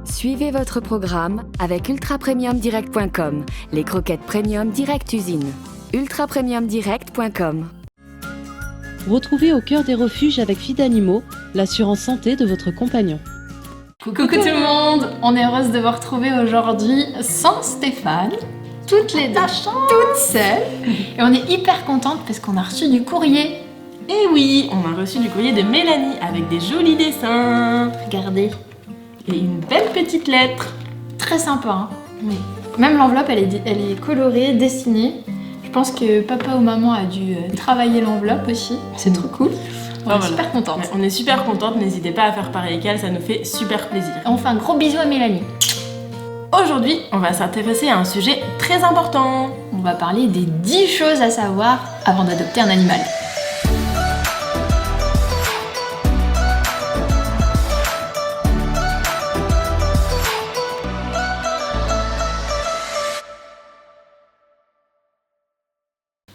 Suivez votre programme avec ultrapremiumdirect.com, les croquettes premium direct usine. ultrapremiumdirect.com. Retrouvez au cœur des refuges avec Fidanimo l'assurance santé de votre compagnon. Coucou tout le monde, on est heureuse de vous retrouver aujourd'hui sans Stéphane, toutes les deux, toutes seules. Et on est hyper contente parce qu'on a reçu du courrier. Et oui, on a reçu du courrier de Mélanie avec des jolis dessins. Regardez. Et une belle petite lettre. Très sympa, hein. Oui. Même l'enveloppe, elle est colorée, dessinée. Je pense que papa ou maman a dû travailler l'enveloppe aussi. C'est trop cool. On est super contente. Ouais, on est super contente, n'hésitez pas à faire pareil qu'elle, ça nous fait super plaisir. On fait un gros bisou à Mélanie. Aujourd'hui, on va s'intéresser à un sujet très important. On va parler des 10 choses à savoir avant d'adopter un animal.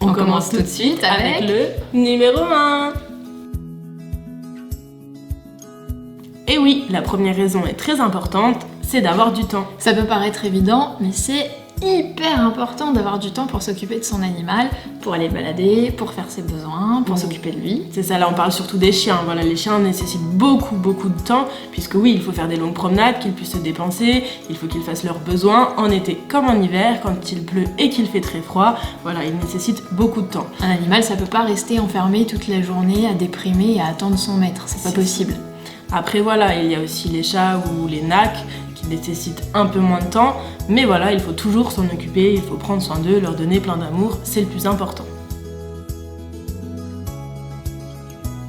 On commence tout de suite avec le numéro 1. Et oui, la première raison est très importante, c'est d'avoir du temps. Ça peut paraître évident, mais c'est hyper important d'avoir du temps pour s'occuper de son animal, pour aller balader, pour faire ses besoins, pour s'occuper de lui. C'est ça, là on parle surtout des chiens. Voilà, les chiens nécessitent beaucoup de temps, puisque oui, il faut faire des longues promenades, qu'ils puissent se dépenser, il faut qu'ils fassent leurs besoins en été comme en hiver, quand il pleut et qu'il fait très froid. Voilà, ils nécessitent beaucoup de temps. Un animal, ça peut pas rester enfermé toute la journée à déprimer et à attendre son maître, c'est pas possible. Après voilà, il y a aussi les chats ou les nacs qui nécessitent un peu moins de temps, mais voilà, il faut toujours s'en occuper, il faut prendre soin d'eux, leur donner plein d'amour, c'est le plus important.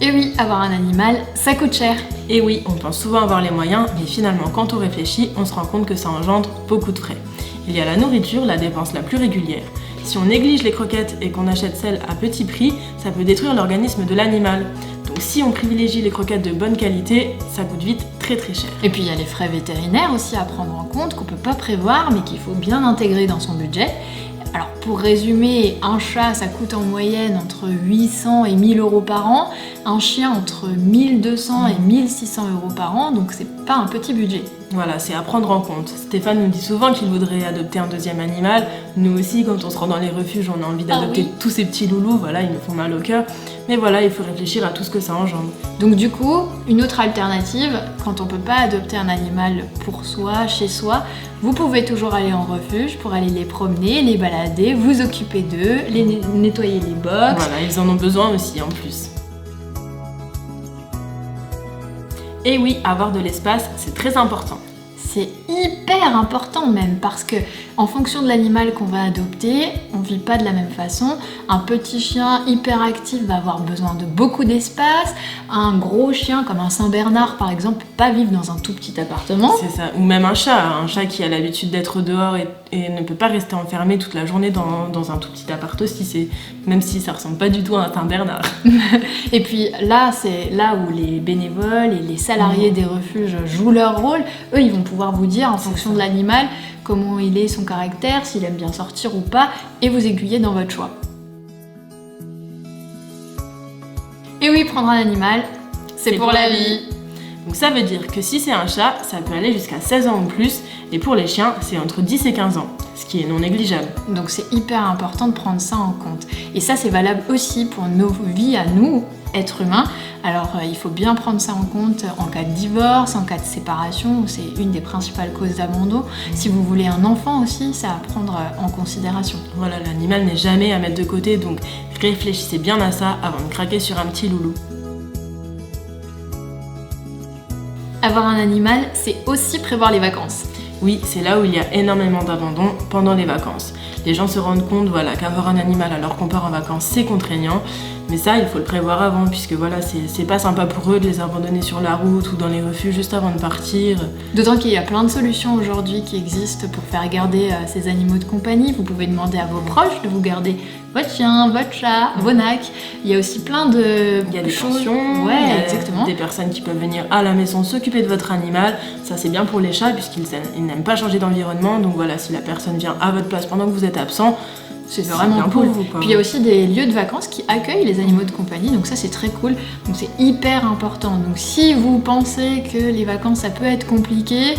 Et oui, avoir un animal, ça coûte cher. Et oui, on pense souvent avoir les moyens, mais finalement quand on réfléchit, on se rend compte que ça engendre beaucoup de frais. Il y a la nourriture, la dépense la plus régulière. Si on néglige les croquettes et qu'on achète celles à petit prix, ça peut détruire l'organisme de l'animal. Donc si on privilégie les croquettes de bonne qualité, ça coûte vite très cher. Et puis il y a les frais vétérinaires aussi à prendre en compte, qu'on peut pas prévoir, mais qu'il faut bien intégrer dans son budget. Alors pour résumer, un chat ça coûte en moyenne entre 800 et 1000 euros par an, un chien entre 1200 et 1600 euros par an, donc c'est pas un petit budget. Voilà, c'est à prendre en compte. Stéphane nous dit souvent qu'il voudrait adopter un deuxième animal. Nous aussi, quand on se rend dans les refuges, on a envie d'adopter tous ces petits loulous, voilà, ils nous font mal au cœur. Mais voilà, il faut réfléchir à tout ce que ça engendre. Donc du coup, une autre alternative, quand on peut pas adopter un animal pour soi, chez soi, vous pouvez toujours aller en refuge pour aller les promener, les balader, vous occuper d'eux, les nettoyer les box. Voilà, ils en ont besoin aussi en plus. Et oui, avoir de l'espace, c'est très important. C'est hyper important même parce que en fonction de l'animal qu'on va adopter, on vit pas de la même façon. Un petit chien hyper actif va avoir besoin de beaucoup d'espace. Un gros chien comme un Saint-Bernard par exemple peut pas vivre dans un tout petit appartement. C'est ça, ou même un chat qui a l'habitude d'être dehors et ne peut pas rester enfermé toute la journée dans un tout petit appart aussi, même si ça ressemble pas du tout à un Saint-Bernard. Et puis là, c'est là où les bénévoles et les salariés des refuges jouent leur rôle. Eux, ils vont pouvoir vous dire en fonction de l'animal comment il est, son caractère, s'il aime bien sortir ou pas, et vous aiguiller dans votre choix. Et oui, prendre un animal, c'est pour la vie. Donc ça veut dire que si c'est un chat, ça peut aller jusqu'à 16 ans ou plus, et pour les chiens, c'est entre 10 et 15 ans, ce qui est non négligeable. Donc c'est hyper important de prendre ça en compte. Et ça, c'est valable aussi pour nos vies à nous, êtres humains. Alors il faut bien prendre ça en compte en cas de divorce, en cas de séparation, c'est une des principales causes d'abandon. Si vous voulez un enfant aussi, c'est à prendre en considération. Voilà, l'animal n'est jamais à mettre de côté, donc réfléchissez bien à ça avant de craquer sur un petit loulou. Avoir un animal, c'est aussi prévoir les vacances. Oui, c'est là où il y a énormément d'abandon pendant les vacances. Les gens se rendent compte qu'avoir un animal alors qu'on part en vacances, c'est contraignant. Mais ça, il faut le prévoir avant, puisque c'est pas sympa pour eux de les abandonner sur la route ou dans les refuges juste avant de partir. D'autant qu'il y a plein de solutions aujourd'hui qui existent pour faire garder ces animaux de compagnie. Vous pouvez demander à vos proches de vous garder votre chien, votre chat, vos nacs. Il y a aussi plein de Il y a des choses. pensions, Ouais, il y a exactement. des personnes qui peuvent venir à la maison s'occuper de votre animal. Ça, c'est bien pour les chats, puisqu'ils n'aiment pas changer d'environnement. Donc voilà, si la personne vient à votre place pendant que vous êtes absent, C'est vraiment bien cool. pour vous, quoi. Puis il y a aussi des lieux de vacances qui accueillent les animaux de compagnie, donc ça c'est très cool. Donc c'est hyper important. Donc si vous pensez que les vacances ça peut être compliqué,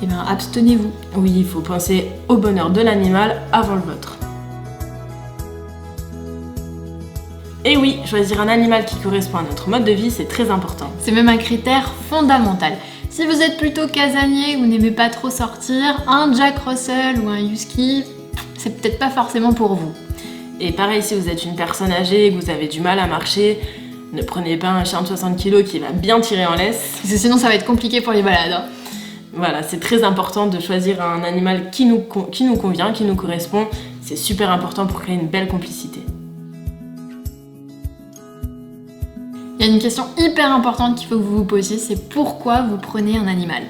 eh bien abstenez-vous. Oui, il faut penser au bonheur de l'animal avant le vôtre. Et oui, choisir un animal qui correspond à notre mode de vie, c'est très important. C'est même un critère fondamental. Si vous êtes plutôt casanier, vous n'aimez pas trop sortir, un Jack Russell ou un Husky, c'est peut-être pas forcément pour vous. Et pareil, si vous êtes une personne âgée et que vous avez du mal à marcher, ne prenez pas un chien de 60 kg qui va bien tirer en laisse. Parce que sinon ça va être compliqué pour les balades. Hein. Voilà, c'est très important de choisir un animal qui nous convient, qui nous correspond. C'est super important pour créer une belle complicité. Il y a une question hyper importante qu'il faut que vous vous posiez, c'est pourquoi vous prenez un animal.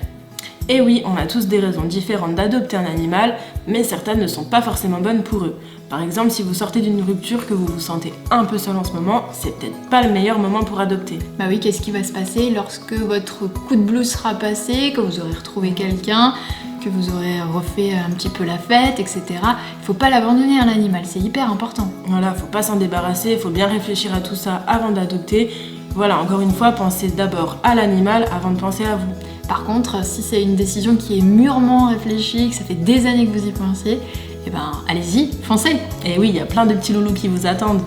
Et oui, on a tous des raisons différentes d'adopter un animal, mais certaines ne sont pas forcément bonnes pour eux. Par exemple, si vous sortez d'une rupture, que vous vous sentez un peu seul en ce moment, c'est peut-être pas le meilleur moment pour adopter. Bah oui, qu'est-ce qui va se passer lorsque votre coup de blues sera passé, que vous aurez retrouvé quelqu'un, que vous aurez refait un petit peu la fête, etc. Il faut pas l'abandonner à l'animal, c'est hyper important. Voilà, faut pas s'en débarrasser, faut bien réfléchir à tout ça avant d'adopter. Voilà, encore une fois, pensez d'abord à l'animal avant de penser à vous. Par contre, si c'est une décision qui est mûrement réfléchie, que ça fait des années que vous y pensez, eh ben allez-y, foncez. Et oui, il y a plein de petits loulous qui vous attendent.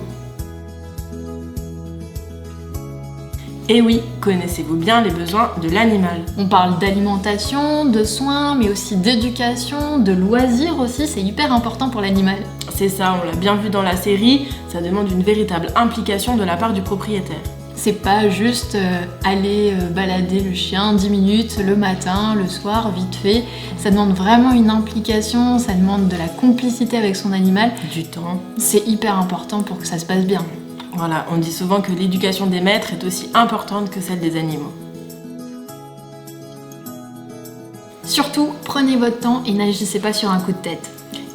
Et oui, connaissez-vous bien les besoins de l'animal? On parle d'alimentation, de soins, mais aussi d'éducation, de loisirs aussi, c'est hyper important pour l'animal. C'est ça, on l'a bien vu dans la série, ça demande une véritable implication de la part du propriétaire. C'est pas juste aller balader le chien 10 minutes le matin, le soir, vite fait. Ça demande vraiment une implication, ça demande de la complicité avec son animal. Du temps. C'est hyper important pour que ça se passe bien. Voilà, on dit souvent que l'éducation des maîtres est aussi importante que celle des animaux. Surtout, prenez votre temps et n'agissez pas sur un coup de tête.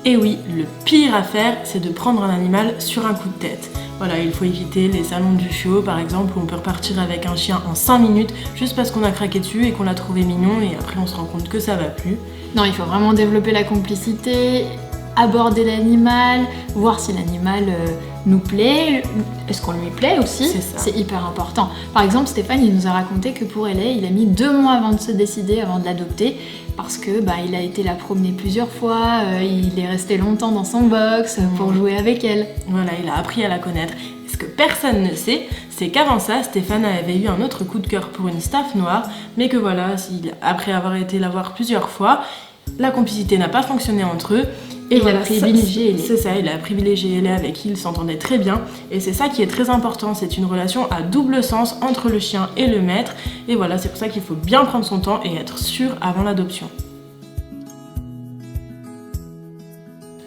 Et oui, le pire à faire, c'est de prendre un animal sur un coup de tête. Voilà, il faut éviter les salons du chiot, par exemple, où on peut repartir avec un chien en 5 minutes, juste parce qu'on a craqué dessus et qu'on l'a trouvé mignon, et après on se rend compte que ça va plus. Non, il faut vraiment développer la complicité, aborder l'animal, voir si l'animal nous plaît, est-ce qu'on lui plaît aussi, c'est hyper important. Par exemple, Stéphane, il nous a raconté que pour Ellie, il a mis 2 mois avant de se décider, avant de l'adopter, parce que il a été la promener plusieurs fois, il est resté longtemps dans son box pour jouer avec elle. Voilà, il a appris à la connaître. Et ce que personne ne sait, c'est qu'avant ça, Stéphane avait eu un autre coup de cœur pour une staff noire, mais que voilà, après avoir été la voir plusieurs fois, la complicité n'a pas fonctionné entre eux. Et il a privilégié Ellie. C'est ça, il a privilégié Ellie avec qui il s'entendait très bien. Et c'est ça qui est très important, c'est une relation à double sens entre le chien et le maître. Et voilà, c'est pour ça qu'il faut bien prendre son temps et être sûr avant l'adoption.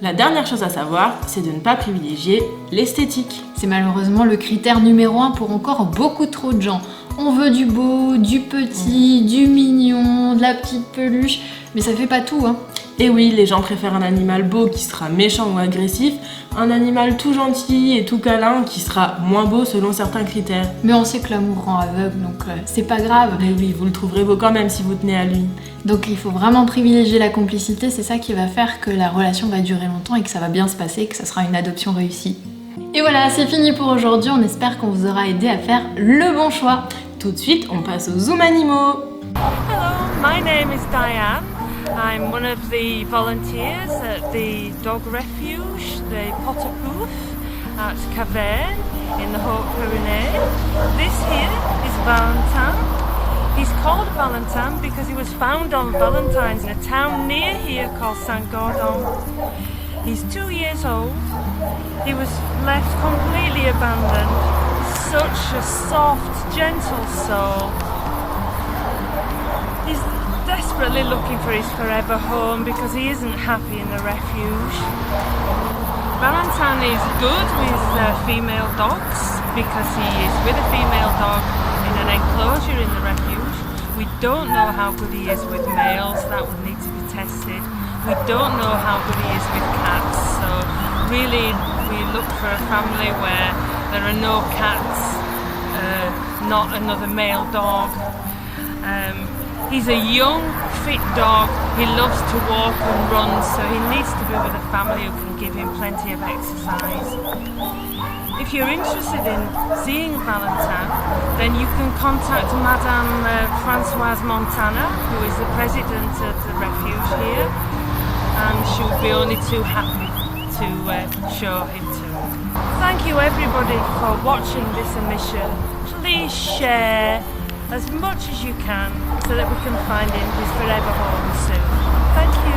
La dernière chose à savoir, c'est de ne pas privilégier l'esthétique. C'est malheureusement le critère numéro 1 pour encore beaucoup trop de gens. On veut du beau, du petit, du mignon, de la petite peluche, mais ça fait pas tout, hein. Et oui, les gens préfèrent un animal beau qui sera méchant ou agressif, un animal tout gentil et tout câlin qui sera moins beau selon certains critères. Mais on sait que l'amour rend aveugle, donc c'est pas grave. Mais oui, vous le trouverez beau quand même si vous tenez à lui. Donc il faut vraiment privilégier la complicité, c'est ça qui va faire que la relation va durer longtemps et que ça va bien se passer, que ça sera une adoption réussie. Et voilà, c'est fini pour aujourd'hui, on espère qu'on vous aura aidé à faire le bon choix. Tout de suite, on passe aux Zoom animaux. Hello, my name is Diane. I'm one of the volunteers at the dog refuge, the Potterpoof at Caverne in the Haute-Pyrénées. This here is Valentin. He's called Valentin because he was found on Valentine's in a town near here called Saint-Gordon. He's 2 years old. He was left completely abandoned. Such a soft, gentle soul. He's desperately looking for his forever home because he isn't happy in the refuge. Valentine is good with female dogs because he is with a female dog in an enclosure in the refuge. We don't know how good he is with males, that would need to be tested. We don't know how good he is with cats, so really we look for a family where there are no cats, not another male dog. He's a young, fit dog. He loves to walk and run, so he needs to be with a family who can give him plenty of exercise. If you're interested in seeing Valentin, then you can contact Madame Françoise Montana, who is the president of the refuge here, and she would be only too happy to show him to you. Thank you everybody for watching this emission. Please share as much as you can so that we can find him his forever home soon. Thank you.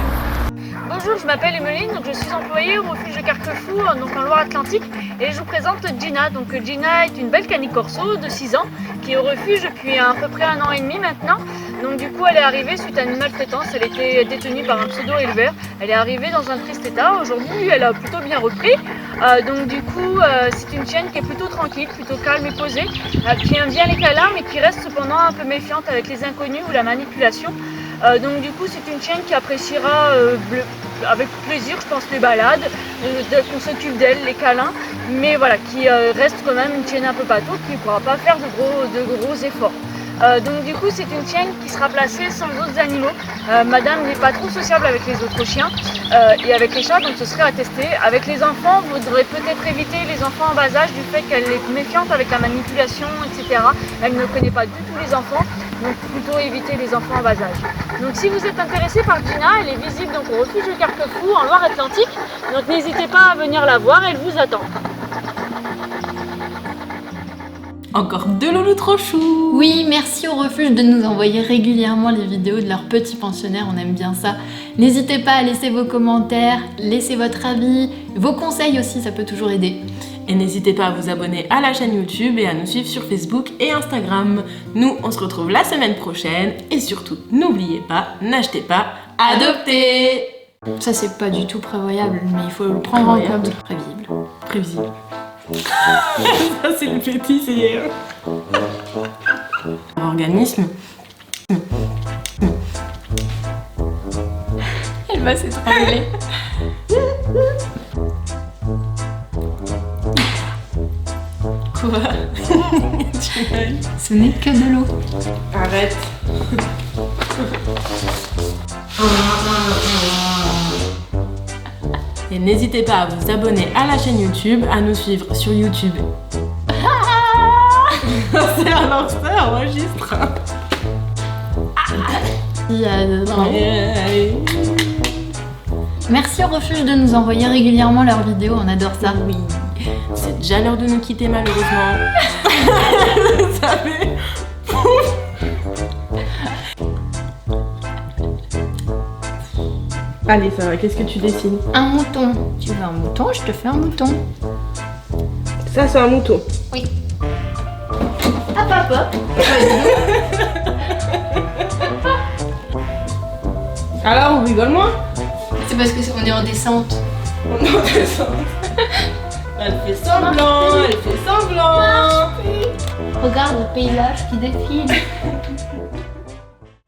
Bonjour, je m'appelle Emeline, donc je suis employée au refuge de Carquefou, donc en Loire-Atlantique, et je vous présente Gina. Donc Gina est une belle canicorso de 6 ans qui est au refuge depuis à peu près 1 an et demi maintenant. Donc du coup elle est arrivée suite à une maltraitance, elle était détenue par un pseudo-éleveur, elle est arrivée dans un triste état. Aujourd'hui elle a plutôt bien repris, donc du coup c'est une chienne qui est plutôt tranquille, plutôt calme et posée, qui aime bien les câlins mais qui reste cependant un peu méfiante avec les inconnus ou la manipulation. Donc du coup c'est une chienne qui appréciera avec plaisir je pense les balades, qu'on s'occupe d'elle, les câlins, mais voilà, qui reste quand même une chienne un peu pâteau qui ne pourra pas faire de gros efforts. Donc du coup c'est une chienne qui sera placée sans autres animaux. Madame n'est pas trop sociable avec les autres chiens et avec les chats, donc ce serait à tester. Avec les enfants, vous devrez peut-être éviter les enfants en bas âge du fait qu'elle est méfiante avec la manipulation, etc. Elle ne connaît pas du tout les enfants, donc plutôt éviter les enfants en bas âge. Donc si vous êtes intéressé par Gina, elle est visible donc au refuge de Carquefou en Loire-Atlantique, donc n'hésitez pas à venir la voir, elle vous attend. Encore 2 loulous trop choux. Oui, merci au refuge de nous envoyer régulièrement les vidéos de leurs petits pensionnaires, on aime bien ça. N'hésitez pas à laisser vos commentaires, laissez votre avis, vos conseils aussi, ça peut toujours aider. Et n'hésitez pas à vous abonner à la chaîne YouTube et à nous suivre sur Facebook et Instagram. Nous, on se retrouve la semaine prochaine. Et surtout, n'oubliez pas, n'achetez pas, adoptez. Ça c'est pas du tout prévoyable, mais il faut le prendre en compte. Prévisible. Prévisible. Ça c'est le petit, c'est hier. Organisme. Elle va s'étrangler. Quoi? Ce n'est que de l'eau. Arrête. Et n'hésitez pas à vous abonner à la chaîne YouTube, à nous suivre sur YouTube. C'est un lanceur, enregistre. Merci au refuge de nous envoyer régulièrement leurs vidéos, on adore ça. Oui. C'est déjà l'heure de nous quitter malheureusement. Vous savez. Allez, ça va, qu'est-ce que tu dessines? Un mouton. Tu veux un mouton, je te fais un mouton. Ça, c'est un mouton. Oui. Ah, papa. Alors, on rigole moins? C'est parce que on est en descente. On est en descente. Elle fait semblant, elle fait semblant. Regarde le paysage qui défile.